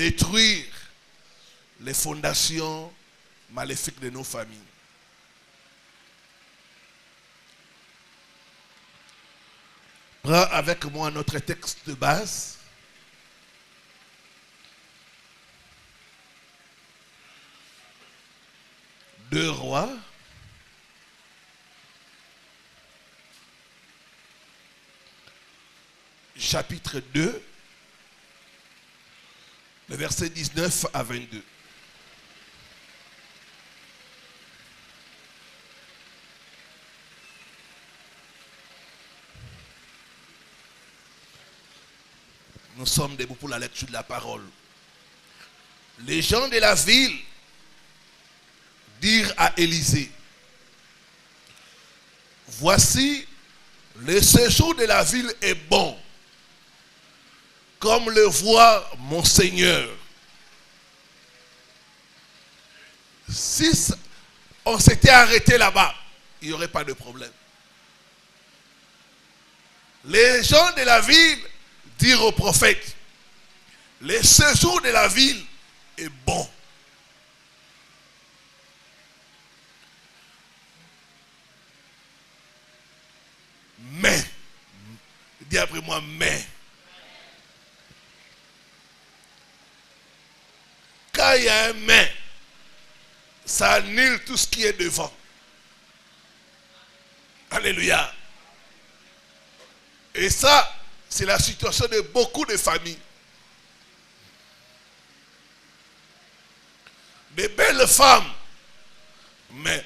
détruire les fondations maléfiques de nos familles. Prends avec moi notre texte de base. Deux Rois, chapitre 2, le verset 19 à 22. Nous sommes debout pour la lecture de la parole. Les gens de la ville dirent à Élisée, voici, le séjour de la ville est bon, comme le voit mon Seigneur. Si on s'était arrêté là-bas, il n'y aurait pas de problème. Les gens de la ville dirent au prophète, le séjour de la ville est bon. Mais, dis après moi, mais. Quand il y a un mais, ça annule tout ce qui est devant. Alléluia. Et ça, c'est la situation de beaucoup de familles. Des belles femmes, mais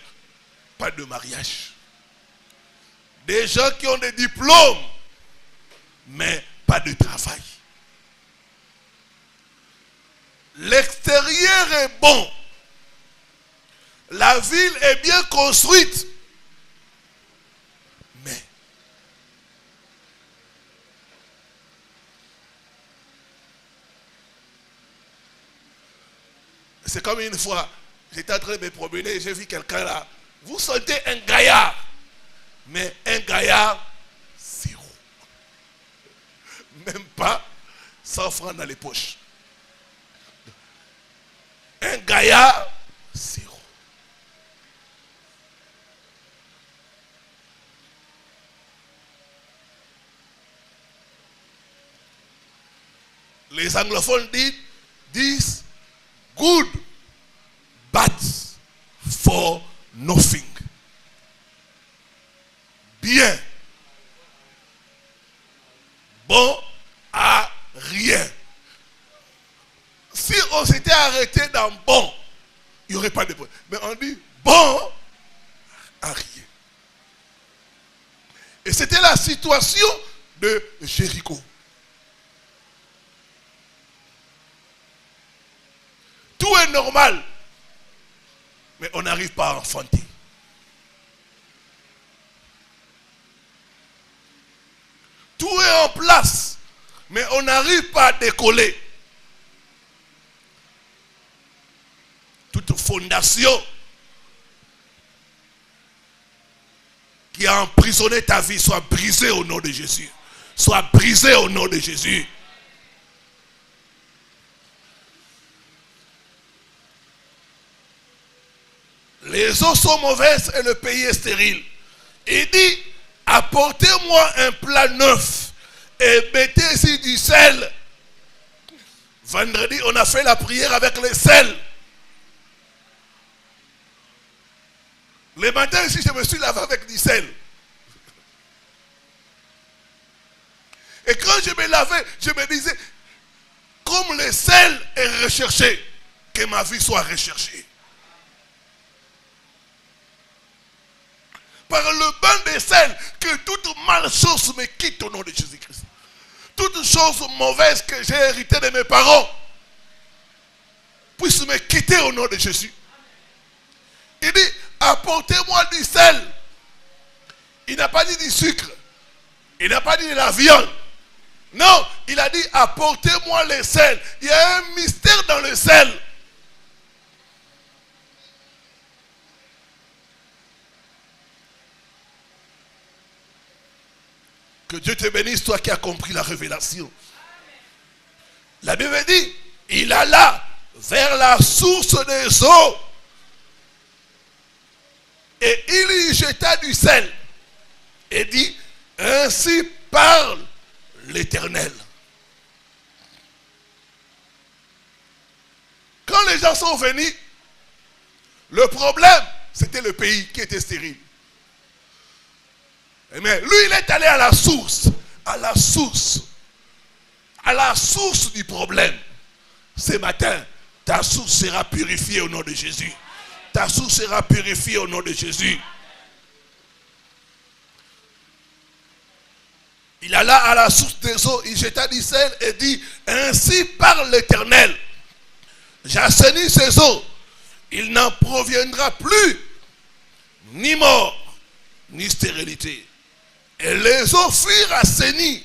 pas de mariage. Des gens qui ont des diplômes, mais pas de travail. L'extérieur est bon. La ville est bien construite. Mais c'est comme une fois, j'étais en train de me promener et j'ai vu quelqu'un là. Vous sentez un gaillard. Mais un gaillard, zéro. Même pas 100 francs dans les poches. Un gaillard, zéro. Les anglophones disent good, but for nothing. Bien, bon à rien. Si on s'était arrêté dans bon, il n'y aurait pas de problème. Mais on dit bon à rien. Et c'était la situation de Jéricho. Tout est normal, mais on n'arrive pas à enfanter. Tout est en place, mais on n'arrive pas à décoller. Toute fondation qui a emprisonné ta vie soit brisée au nom de Jésus. Soit brisée au nom de Jésus. Les eaux sont mauvaises et le pays est stérile. Il dit, apportez-moi un plat neuf et mettez ici du sel. Vendredi, on a fait la prière avec le sel. Le matin ici, je me suis lavé avec du sel. Et quand je me lavais, je me disais, comme le sel est recherché, que ma vie soit recherchée. Par le bain de sel, que toute malchance me quitte au nom de Jésus-Christ. Toute chose mauvaise que j'ai héritée de mes parents puisse me quitter au nom de Jésus. Il dit, apportez-moi du sel. Il n'a pas dit du sucre. Il n'a pas dit de la viande. Non, il a dit, apportez-moi le sel. Il y a un mystère dans le sel. Que Dieu te bénisse, toi qui as compris la révélation. La Bible dit, il il alla vers la source des eaux et il y jeta du sel et dit, ainsi parle l'Éternel. Quand les gens sont venus, le problème, c'était le pays qui était stérile. Mais lui, il est allé à la source du problème. Ce matin, ta source sera purifiée au nom de Jésus. Ta source sera purifiée au nom de Jésus. Il alla à la source des eaux, il jeta du sel et dit, ainsi parle l'Éternel. J'assainis ces eaux, il n'en proviendra plus ni mort, ni stérilité. Et les eaux furent assainies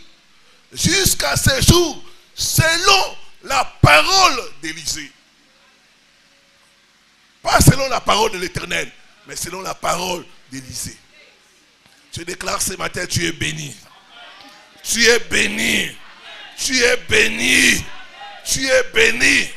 jusqu'à ce jour, selon la parole d'Élisée. Pas selon la parole de l'Éternel, mais selon la parole d'Élisée. Je déclare ce matin, tu es béni. Tu es béni. Tu es béni. Tu es béni.